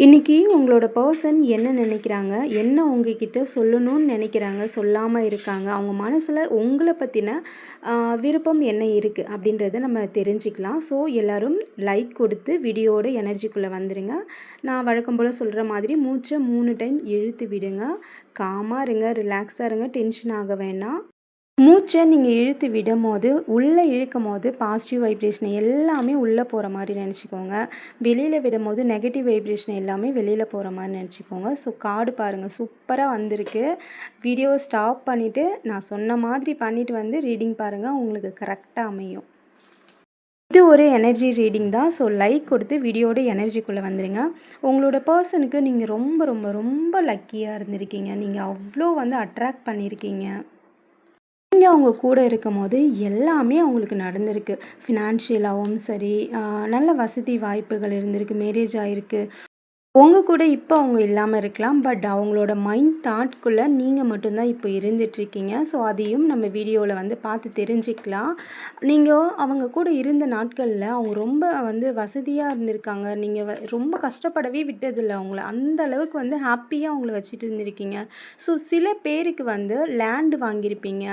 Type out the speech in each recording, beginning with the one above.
இன்னைக்கு உங்களோட பர்சன் என்ன நினைக்கிறாங்க? என்ன உங்ககிட்ட சொல்லணும்னு நினைக்கிறாங்க, சொல்லாம இருக்காங்க. அவங்க மனசுல உங்கள பத்தின அ விருப்பம் என்ன இருக்கு? அப்படின்றத நம்ம தெரிஞ்சுக்கலாம். ஸோ எல்லாரும் லைக் கொடுத்து வீடியோவோட எனர்ஜிக்குள்ள வந்துருங்க. நான் வழக்கம் போல சொல்ற மாதிரி மூச்ச 3 டைம் இழுத்து விடுங்க. காமா இருங்க, ரிலாக்ஸா இருங்க, டென்ஷன் ஆக வேண்டாம். மூச்சை நீங்கள் இழுத்து விடும்போது, உள்ளே இழுக்கும்போது பாசிட்டிவ் வைப்ரேஷன் எல்லாமே உள்ளே போகிற மாதிரி நினச்சிக்கோங்க. வெளியில் விடும்போது நெகட்டிவ் வைப்ரேஷன் எல்லாமே வெளியில் போகிற மாதிரி நினச்சிக்கோங்க. ஸோ கார்டு பாருங்கள், சூப்பராக வந்திருக்கு. வீடியோவை ஸ்டாப் பண்ணிவிட்டு நான் சொன்ன மாதிரி பண்ணிவிட்டு வந்து ரீடிங் பாருங்கள், உங்களுக்கு கரெக்டாக அமையும். இது ஒரு எனர்ஜி ரீடிங் தான். ஸோ லைக் கொடுத்து வீடியோட எனர்ஜிக்குள்ளே வந்துடுங்க. உங்களோட பர்சனுக்கு நீங்கள் ரொம்ப ரொம்ப ரொம்ப லக்கியாக இருந்திருக்கீங்க. நீங்கள் அவ்வளோ வந்து அட்ராக்ட் பண்ணியிருக்கீங்க. நீங்கள் அவங்க கூட இருக்கும்போது எல்லாமே அவங்களுக்கு நடந்திருக்கு. ஃபினான்ஷியலாகவும் சரி, நல்ல வசதி வாய்ப்புகள் இருந்திருக்கு, மேரேஜ் ஆகிருக்கு. உங்கள் கூட இப்போ அவங்க இல்லாமல் இருக்கலாம். பட் அவங்களோட மைண்ட் தாட்குள்ளே நீங்கள் மட்டும்தான் இப்போ இருந்துகிட்ருக்கீங்க. ஸோ அதையும் நம்ம வீடியோவில் வந்து பார்த்து தெரிஞ்சுக்கலாம். நீங்கள் அவங்க கூட இருந்த நாட்களில் அவங்க ரொம்ப வந்து வசதியாக இருந்திருக்காங்க. நீங்கள் ரொம்ப கஷ்டப்படவே விட்டதில்லை அவங்கள. அந்த அளவுக்கு வந்து ஹாப்பியாக அவங்கள வச்சுட்டு இருந்திருக்கீங்க. ஸோ சில பேருக்கு வந்து லேண்டு வாங்கியிருப்பீங்க.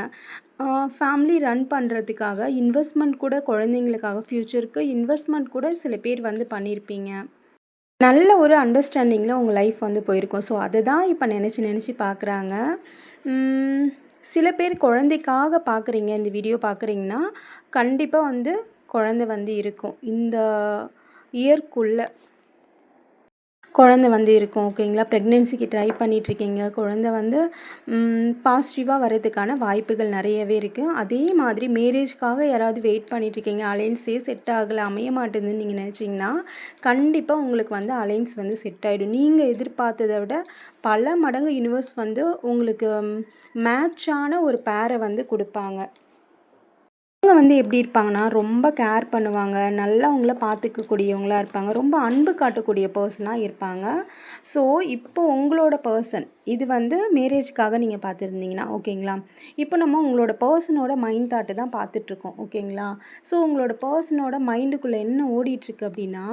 ஃபேமிலி ரன் பண்ணுறதுக்காக இன்வெஸ்ட்மெண்ட் கூட, குழந்தைங்களுக்காக ஃப்யூச்சருக்கு இன்வெஸ்ட்மெண்ட் கூட சில பேர் வந்து பண்ணியிருப்பீங்க. நல்ல ஒரு அண்டர்ஸ்டாண்டிங்கில் உங்கள் லைஃப் வந்து போயிருக்கும். ஸோ அதை தான் இப்போ நினச்சி பார்க்குறாங்க. சில பேர் குழந்தைக்காக பார்க்குறீங்க, இந்த வீடியோ பார்க்குறீங்கன்னா கண்டிப்பாக வந்து குழந்தை வந்து இருக்கும். இந்த இயர்க்குள்ளே குழந்தை வந்து இருக்கும். ஓகேங்களா? ப்ரெக்னென்சிக்கு ட்ரை பண்ணிகிட்ருக்கீங்க. குழந்தை வந்து பாசிட்டிவாக வர்றதுக்கான வாய்ப்புகள் நிறையவே இருக்குது. அதே மாதிரி மேரேஜ்க்காக யாராவது வெயிட் பண்ணிகிட்ருக்கீங்க, அலைன்ஸே செட் ஆகலை, அமைய மாட்டேதுன்னு நீங்கள் நினச்சிங்கன்னா கண்டிப்பாக உங்களுக்கு வந்து அலைன்ஸ் வந்து செட் ஆகிடும். நீங்கள் எதிர்பார்த்ததை விட பல மடங்கு யூனிவர்ஸ் வந்து உங்களுக்கு மேட்சான ஒரு பேரை வந்து கொடுப்பாங்க. அவங்க வந்து எப்படி இருப்பாங்கன்னா, ரொம்ப கேர் பண்ணுவாங்க, நல்லா அவங்கள பார்த்துக்கக்கூடியவங்களா இருப்பாங்க, ரொம்ப அன்பு காட்டக்கூடிய பர்சனாக இருப்பாங்க. ஸோ இப்போ உங்களோட பர்சன் இது வந்து மேரேஜ்க்காக நீங்கள் பார்த்துருந்தீங்கன்னா ஓகேங்களா? இப்போ நம்ம உங்களோட பர்சனோட மைண்ட் தாட்டு தான் பார்த்துட்ருக்கோம். ஓகேங்களா? ஸோ உங்களோட பர்சனோட மைண்டுக்குள்ளே என்ன ஓடிட்டுருக்கு அப்படின்னா,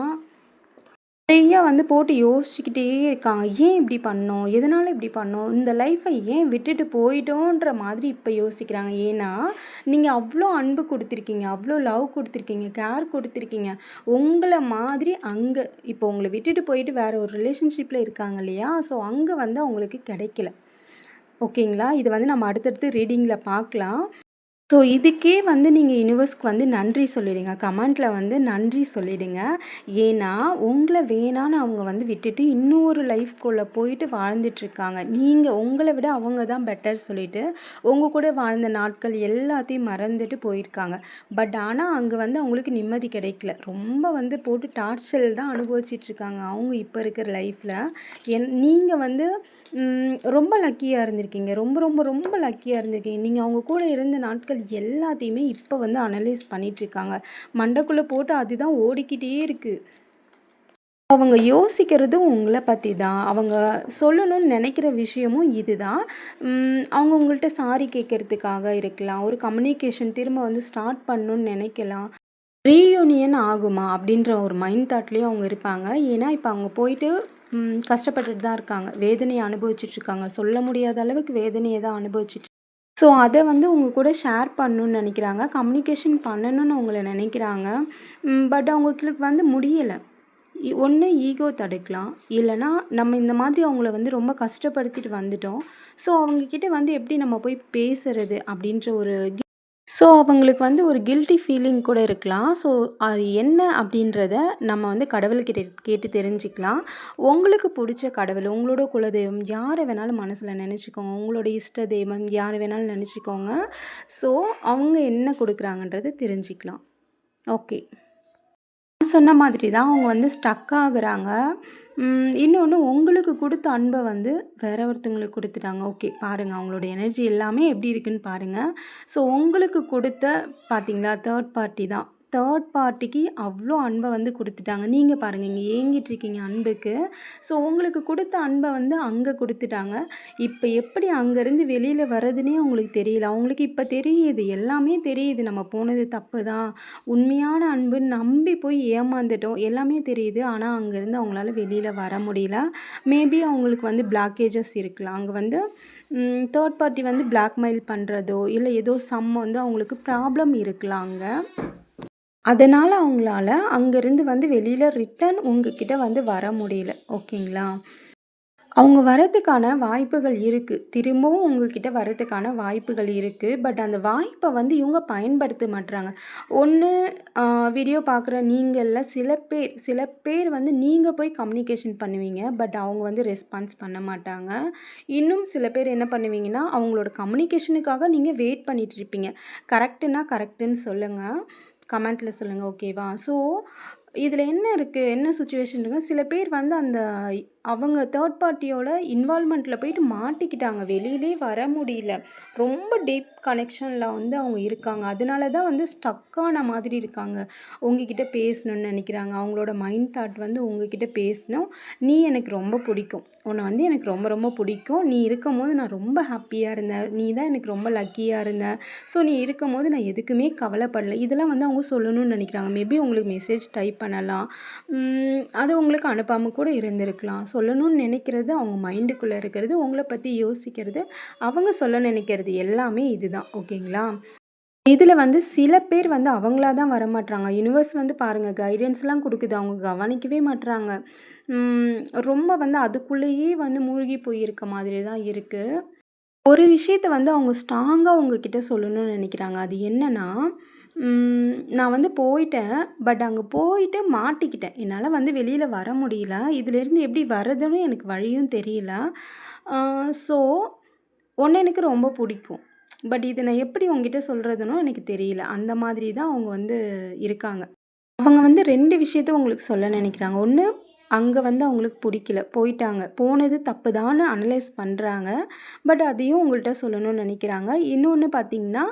நிறையா வந்து போட்டு யோசிச்சுக்கிட்டே இருக்காங்க. ஏன் இப்படி பண்ணோம்? எதனால் இப்படி பண்ணோம்? இந்த லைஃப்பை ஏன் விட்டுட்டு போயிட்டோன்ற மாதிரி இப்போ யோசிக்கிறாங்க. ஏன்னா நீங்கள் அவ்வளோ அன்பு கொடுத்துருக்கீங்க, அவ்வளோ லவ் கொடுத்துருக்கீங்க, கேர் கொடுத்துருக்கீங்க. உங்களை மாதிரி அங்கே இப்போ உங்களை விட்டுட்டு போயிட்டு வேறு ஒரு ரிலேஷன்ஷிப்பில் இருக்காங்க இல்லையா? ஸோ அங்கே வந்து அவங்களுக்கு கிடைக்கல. ஓகேங்களா? இது வந்து நம்ம அடுத்தடுத்து ரீடிங்கில் பார்க்கலாம். ஸோ இதுக்கே வந்து நீங்கள் யூனிவர்ஸ்க்கு வந்து நன்றி சொல்லிவிடுங்க. கமெண்ட்டில் வந்து நன்றி சொல்லிவிடுங்க. ஏன்னா உங்களை வேணான்னு அவங்க வந்து விட்டுட்டு இன்னொரு லைஃப்குள்ளே போயிட்டு வாழ்ந்துட்டுருக்காங்க. நீங்கள் உங்களை விட அவங்க தான் பெட்டர் சொல்லிவிட்டு உங்கள் கூட வாழ்ந்த நாட்கள் எல்லாத்தையும் மறந்துட்டு போயிருக்காங்க. பட் ஆனால் அங்கே வந்து அவங்களுக்கு நிம்மதி கிடைக்கல. ரொம்ப வந்து போட்டு டார்ச்சர் தான் அனுபவிச்சிட்ருக்காங்க அவங்க இப்போ இருக்கிற லைஃப்பில். நீங்கள் வந்து ரொம்ப லக்கியாக இருந்திருக்கீங்க. ரொம்ப ரொம்ப ரொம்ப லக்கியாக இருந்திருக்கீங்க. நீங்கள் அவங்க கூட இருந்த நாட்கள் எல்லாத்தையுமே இப்போ வந்து அனலைஸ் பண்ணிகிட்ருக்காங்க. மண்டைக்குள்ளே போட்டு அதுதான் ஓடிக்கிட்டே இருக்குது. அவங்க யோசிக்கிறதும் உங்களை பற்றி தான். அவங்க சொல்லணும்னு நினைக்கிற விஷயமும் இது தான். அவங்க உங்கள்கிட்ட சாரி கேட்குறதுக்காக இருக்கலாம். ஒரு கம்யூனிகேஷன் திரும்ப வந்து ஸ்டார்ட் பண்ணணுன்னு நினைக்கலாம். ரீயூனியன் ஆகுமா அப்படின்ற ஒரு மைண்ட் தாட்லேயும் அவங்க இருப்பாங்க. ஏன்னா இப்போ அவங்க போயிட்டு கஷ்டப்பட்டுட்டு தான் இருக்காங்க. வேதனையை அனுபவிச்சுட்ருக்காங்க. சொல்ல முடியாத அளவுக்கு வேதனையை தான் அனுபவிச்சுட்டு. ஸோ அதை வந்து உங்கள் கூட ஷேர் பண்ணணுன்னு நினைக்கிறாங்க. கம்யூனிகேஷன் பண்ணணும்னு அவங்கள நினைக்கிறாங்க. பட் அவங்களுக்கு வந்து முடியலை. ஒன்று ஈகோ தடுக்கலாம், இல்லைனா நம்ம இந்த மாதிரி அவங்கள வந்து ரொம்ப கஷ்டப்படுத்திட்டு வந்துட்டோம். ஸோ அவங்கக்கிட்ட வந்து எப்படி நம்ம போய் பேசுறது அப்படின்ற ஒரு அவங்களுக்கு வந்து ஒரு கில்ட்டி ஃபீலிங் கூட இருக்கலாம். ஸோ அது என்ன அப்படின்றத நம்ம வந்து கடவுள்கிட்ட கேட்டு தெரிஞ்சுக்கலாம். உங்களுக்கு பிடிச்ச கடவுள், உங்களோட குலதெய்வம் யாரை வேணாலும் மனசில் நினச்சிக்கோங்க. உங்களோட இஷ்ட தெய்வம் யாரை வேணாலும் நினச்சிக்கோங்க. ஸோ அவங்க என்ன கொடுக்குறாங்கன்றத தெரிஞ்சுக்கலாம். ஓகே. சொன்ன மாதிரி தான் அவங்க வந்து ஸ்டக் ஆகுறாங்க. இன்னொன்று உங்களுக்கு கொடுத்த அன்பை வந்து வேற ஒருத்தங்களுக்கு கொடுத்துட்டாங்க. ஓகே பாருங்கள், அவங்களோட எனர்ஜி எல்லாமே எப்படி இருக்குன்னு பாருங்கள். ஸோ உங்களுக்கு கொடுத்த பார்த்தீங்களா, தேர்ட் பார்ட்டி தான். தேர்ட் பார்ட்டிக்கு அவ்வளோ அன்பை வந்து குடுத்துட்டாங்க. நீங்க பாருங்க, இங்க ஏங்கிட்டு இருக்கீங்க அன்புக்கு. ஸோ உங்களுக்கு குடுத்த அன்ப வந்து அங்க குடுத்துட்டாங்க. இப்ப எப்படி அங்கருந்து வெளியில வர்றதுன்னே அவங்களுக்கு தெரியல. அவங்களுக்கு இப்ப தெரியுது. எல்லாமே தெரியுது. நம்ம போனது தப்பு தான். உண்மையான அன்புன்னு நம்பி போய் ஏமாந்துட்டோம். எல்லாமே தெரியுது. ஆனா அங்கருந்து அவங்களால வெளியில வர முடியல. மேபி அவங்களுக்கு வந்து பிளாக்கேஜஸ் இருக்கலாம். அங்க வந்து தேர்ட் பார்ட்டி வந்து பிளாக்மெயில் பண்றதோ, இல்ல ஏதோ வந்து அவங்களுக்கு ப்ராப்ளம் இருக்கலாம் அங்க. அதனால அவங்களால அங்கருந்து வந்து வெளியில ரிட்டர்ன் உங்ககிட்ட வந்து வர முடியல. ஓகேங்களா? அவங்க வரதுக்கான வாய்ப்புகள் இருக்கு. திரும்பவும் உங்ககிட்ட வரதுக்கான வாய்ப்புகள் இருக்கு. பட் அந்த வாய்ப்ப வந்து இவங்க பயன்படுத்த மாட்றாங்க. ஒண்ணு வீடியோ பார்க்குற நீங்கள்ல சில பேர் வந்து நீங்க போய் கம்யூனிகேஷன் பண்ணுவீங்க. பட் அவங்க வந்து ரெஸ்பான்ஸ் பண்ண மாட்டாங்க. இன்னும் சில பேர் என்ன பண்ணுவீங்கன்னா, அவங்களோட கம்யூனிகேஷனுக்காக நீங்க வெயிட் பண்ணிட்டு இருப்பீங்க. கரெக்ட்டுன்னா கரெக்ட்டுன்னு சொல்லுங்க. கமெண்ட்ல சொல்லுங்க. ஓகேவா? ஸோ இதில என்ன இருக்கு? என்ன சிச்சுவேஷன் இருக்குன்னா, சில பேர் வந்து அந்த அவங்க தேர்ட் பார்ட்டியோட இன்வால்வ்மெண்ட்ல போயிட்டு மாட்டிக்கிட்டாங்க. வெளியிலே வர முடியல. ரொம்ப டீப் கனெக்ஷன்ல வந்து அவங்க இருக்காங்க. அதனால தான் வந்து ஸ்டக் ஆன மாதிரி இருக்காங்க. உங்ககிட்ட பேசணும்னு நெனைக்கிறாங்க. அவங்களோட மைண்ட் தாட் வந்து உங்ககிட்ட பேசணும். "நீ எனக்கு ரொம்ப பிடிக்கும். உன்ன வந்து எனக்கு ரொம்ப ரொம்ப பிடிக்கும். நீ இருக்கும்போது நான் ரொம்ப ஹாப்பியா இருந்தேன். நீ தான் எனக்கு ரொம்ப லக்கியா இருந்த. ஸோ நீ இருக்கும்போது நான் எதுக்குமே கவலைப்படல." இதெல்லாம் வந்து அவங்க சொல்லணும்னு நெனைக்கிறாங்க. மேபி உங்களுக்கு மெசேஜ் டைப் பண்ணலாம். அது உங்களுக்கு அனுப்பாம கூட இருந்திருக்கலாம். சொல்லணும்னு நினைக்கிறது அவங்க மைண்டுக்குள்ள இருக்கிறது, உங்கள பத்தி யோசிக்கிறது, அவங்க சொல்ல நினைக்கிறது எல்லாமே இதுதான். ஓகேங்களா? இதில வந்து சில பேர் வந்து அவங்களா தான் வரமாட்றாங்க. யுனிவர்ஸ் வந்து பாருங்க கைடன்ஸ்லாம் குடுக்குது. அவங்க கவனிக்கவே மாட்றாங்க. ம் ரொம்ப வந்து அதுக்குள்ளேயே வந்து மூழ்கி போயிருக்க மாதிரி தான் இருக்கு. ஒரு விஷயத்த வந்து அவங்க ஸ்ட்ராங்கா உங்ககிட்ட சொல்லணும்னு நெனைக்கிறாங்க. அது என்னன்னா, நான் வந்து போயிட்டேன். பட் அங்க போயிட்டு மாட்டிக்கிட்டேன். என்னால வந்து வெளியில வர முடியல. இதுலேருந்து எப்படி வர்றதுன்னு எனக்கு வழியும் தெரியல. ஆ ஸோ உன்ன எனக்கு ரொம்ப பிடிக்கும். பட் இத நான் எப்படி உன்கிட்ட சொல்றதுன்னும் எனக்கு தெரியல. அந்த மாதிரி தான் அவங்க வந்து இருக்காங்க. அவங்க வந்து 2 விஷயத்த உங்களுக்கு சொல்ல நெனைக்கிறாங்க. ஒண்ணு அங்க வந்து அவங்களுக்கு புடிக்கல. போயிட்டாங்க. போனது தப்பு தான்னு அனலைஸ் பண்றாங்க. பட் அதையும் உங்கள்ட்ட சொல்லணும்னு நெனைக்கிறாங்க. இன்னொன்னு பார்த்தீங்கன்னா,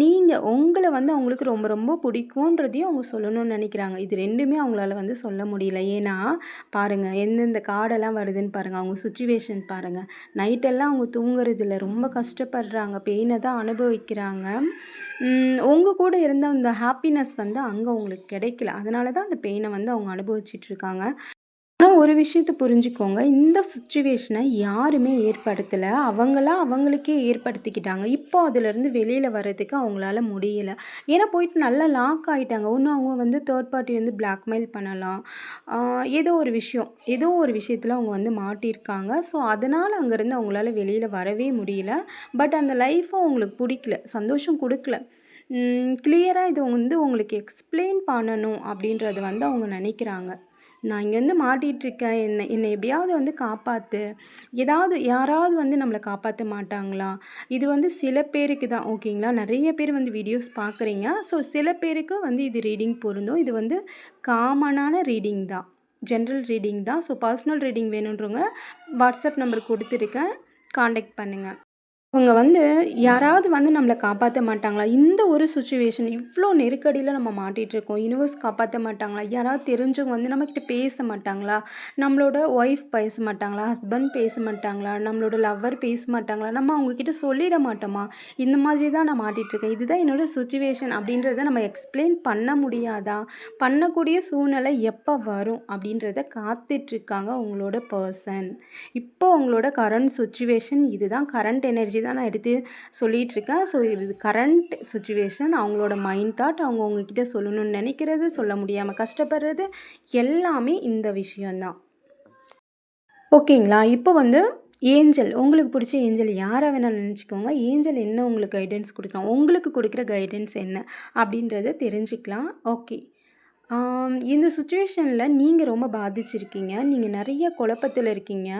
நீங்க உங்கள வந்து அவங்களுக்கு ரொம்ப ரொம்ப பிடிக்குன்றதையும் அவங்க சொல்லணும்னு நெனைக்கிறாங்க. இது 2மே அவங்களால வந்து சொல்ல முடியல. ஏன்னா, பாருங்க எந்தெந்த கார்டெல்லாம் வருதுன்னு பாருங்க. அவங்க சிச்சுவேஷன் பாருங்க. நைட்டெல்லாம் அவங்க தூங்குறதில்ல. ரொம்ப கஷ்டப்படுறாங்க. பெயின தான் அனுபவிக்கிறாங்க. உங்க கூட இருந்த அந்த ஹாப்பினஸ் வந்து அங்க அவங்களுக்கு கிடைக்கல. அதனால தான் அந்த பெயின வந்து அவங்க அனுபவிச்சுட்டு இருக்காங்க. ஆனா ஒரு விஷயத்த புரிஞ்சுக்கோங்க. இந்த சிச்சுவேஷன யாருமே ஏற்படுத்தல. அவங்களா அவங்களுக்கே ஏற்படுத்திக்கிட்டாங்க. இப்போ அதுலருந்து வெளியில வர்றதுக்கு அவங்களால முடியல. ஏன்னா போயிட்டு நல்லா லாக் ஆயிட்டாங்க. ஒண்ணு அவங்க வந்து தேர்ட் பார்ட்டி வந்து பிளாக்மெயில் பண்ணலாம். ஆ ஏதோ ஒரு விஷயத்துல அவங்க வந்து மாட்டியிருக்காங்க. ஸோ அதனால அங்கருந்து அவங்களால வெளியில வரவே முடியல. பட் அந்த லைஃப்பும் அவங்களுக்கு புடிக்கல. சந்தோஷம் குடுக்கல. கிளியரா இது வந்து உங்களுக்கு எக்ஸ்ப்ளைன் பண்ணணும் அப்படின்றது வந்து அவங்க நெனைக்கிறாங்க. நான் இங்க வந்து மாட்டிட்டுருக்கேன். என்ன எப்படியாவது வந்து காப்பாத்து. யாராவது வந்து நம்மள காப்பாத்த மாட்டாங்களா? இது வந்து சில பேருக்கு தான் ஓகேங்களா? நெறைய பேர் வந்து வீடியோஸ் பார்க்குறீங்க. ஸோ சில பேருக்கு வந்து இது ரீடிங் பொருந்தும். இது வந்து காமனான ரீடிங் தான். ஜென்ரல் ரீடிங் தான். ஸோ பர்சனல் ரீடிங் வேணுன்றவங்க வாட்ஸ்அப் நம்பர் குடுத்துருக்கேன். கான்டாக்ட் பண்ணுங்க. அவங்க வந்து யாராவது வந்து நம்மள காப்பாத்த மாட்டாங்களா? இந்த ஒரு சிச்சுவேஷன் இவ்ளோ நெருக்கடியில நம்ம மாட்டிட்டுருக்கோம். யுனிவர்ஸ் காப்பாத்த மாட்டாங்களா? யாராவது தெரிஞ்சவங்க வந்து நம்மகிட்ட பேச மாட்டாங்களா? நம்மளோட ஒய்ஃப் பேச மாட்டாங்களா? ஹஸ்பண்ட் பேச மாட்டாங்களா? நம்மளோட லவ்வர் பேச மாட்டாங்களா? நம்ம அவங்ககிட்ட சொல்லிட மாட்டோமா? இந்த மாதிரி தான் நான் மாட்டிட்டுருக்கேன். இதுதான் என்னோட சிச்சுவேஷன் அப்படின்றத நம்ம எக்ஸ்ப்ளைன் பண்ண முடியாதா? பண்ணக்கூடிய சூழ்நிலை எப்ப வரும்? அப்படின்றத காத்துட்ருக்காங்க உங்களோட பெர்சன். இப்போ உங்களோட கரண்ட் சிச்சுவேஷன் இதுதான். கரண்ட் எனர்ஜி தான் நான் எடுத்து சொல்லிகிட்ருக்கேன். ஸோ இது கரண்ட் சிச்சுவேஷன். அவங்களோட மைண்ட் தாட் அவங்க உங்ககிட்ட சொல்லணும்னு நினைக்கிறது, சொல்ல முடியாமல் கஷ்டப்படுறது எல்லாமே இந்த விஷயம் தான். ஓகேங்களா? இப்போ வந்து ஏஞ்சல் உங்களுக்கு பிடிச்ச ஏஞ்சல் யாரை வேணாலும் நினச்சிக்கோங்க. ஏஞ்சல் என்ன உங்களுக்கு கைடன்ஸ் கொடுக்கலாம், உங்களுக்கு கொடுக்குற கைடன்ஸ் என்ன அப்படின்றத தெரிஞ்சுக்கலாம். ஓகே. இந்த சிச்சுவேஷனில் நீங்கள் ரொம்ப பாதிச்சிருக்கீங்க. நீங்கள் நிறைய குழப்பத்தில் இருக்கீங்க.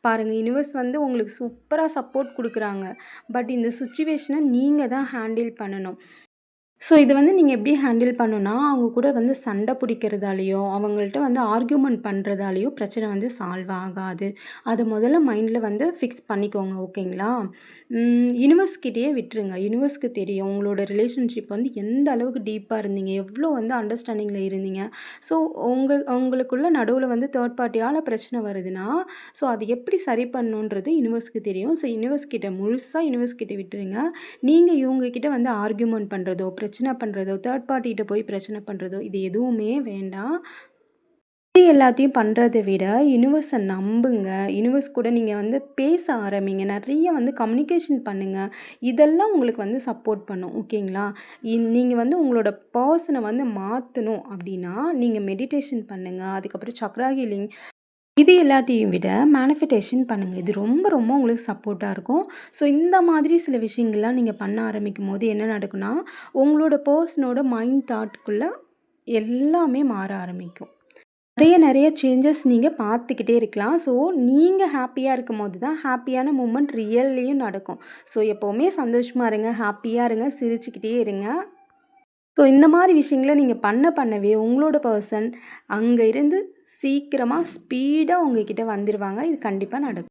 பாருங்கள் யுனிவர்ஸ் வந்து உங்களுக்கு சூப்பராக சப்போர்ட் கொடுக்குறாங்க. பட் இந்த சிச்சுவேஷனை நீங்கள் தான் ஹேண்டில் பண்ணணும். ஸோ இது வந்து நீங்க எப்படி ஹேண்டில் பண்ணணும்னா, அவங்க கூட வந்து சண்டை பிடிக்கிறதாலயோ, அவங்கள்ட்ட வந்து ஆர்கியூமென்ட் பண்றதாலயோ பிரச்சனை வந்து சால்வ் ஆகாது. அத முதல்ல மைண்ட்ல வந்து ஃபிக்ஸ் பண்ணிக்கோங்க. ஓகேங்களா? யுனிவர்ஸ் கிட்டயே விட்டுருங்க. யுனிவர்ஸ்க்கு தெரியும் உங்களோட ரிலேஷன்ஷிப் வந்து எந்த அளவுக்கு டீப்பா இருந்தீங்க, எவ்வளோ வந்து அண்டர்ஸ்டாண்டிங்ல இருந்தீங்க. ஸோ உங்களுக்குள்ள நடுவுல வந்து தேர்ட் பார்ட்டியால பிரச்சனை வருதுன்னா, ஸோ அது எப்படி சரி பண்ணணுன்றது யுனிவர்ஸ்க்கு தெரியும். ஸோ யுனிவர்ஸ் கிட்ட முழுசா யுனிவர்ஸ் கிட்ட விட்டுருங்க. நீங்க இவங்க கிட்ட வந்து ஆர்கியூமென்ட் பண்றதோ, பிரச்சனை பண்றதோ, தேர்ட் பார்ட்டிட்ட போய் பிரச்சனை பண்றதோ, இது எதுவுமே வேண்டாம். இது எல்லாத்தையும் பண்றத விட யுனிவர்ஸ நம்புங்க. யுனிவர்ஸ் கூட நீங்க வந்து பேச ஆரம்பிங்க. நெறைய வந்து கம்யூனிகேஷன் பண்ணுங்க. இதெல்லாம் உங்களுக்கு வந்து சப்போர்ட் பண்ணும். ஓகேங்களா? நீங்க வந்து உங்களோட பெர்சன வந்து மாத்தணும் அப்டின்னா, நீங்க மெடிடேஷன் பண்ணுங்க. அதுக்கப்புறம் சக்ரா ஹீலிங் இது எல்லாத்தையும் விட மேனிஃபெஸ்டேஷன் பண்ணுங்க. இது ரொம்ப ரொம்ப உங்களுக்கு சப்போர்ட்டா இருக்கும். ஸோ இந்த மாதிரி சில விஷயங்கள்லாம் நீங்க பண்ண ஆரம்பிக்கும்போது என்ன நடக்கும்னா, உங்களோட பெர்சனோட மைண்ட் தாட்குள்ள எல்லாமே மாற ஆரம்பிக்கும். நெறைய நெறைய சேஞ்சஸ் நீங்க பார்த்துக்கிட்டே இருக்கலாம். ஸோ நீங்க ஹேப்பியா இருக்கும்போது தான் ஹேப்பியான மூமெண்ட் ரியல்லயும் நடக்கும். ஸோ எப்பவுமே சந்தோஷமா இருங்க, ஹேப்பியா இருங்க, சிரிச்சுக்கிட்டே இருங்க. ஸோ இந்த மாரி விஷயங்கள நீங்க பண்ணவே உங்களோட பெர்சன் அங்க இருந்து சீக்கிரமா ஸ்பீடா உங்ககிட்ட வந்துருவாங்க. இது கண்டிப்பா நடக்கும்.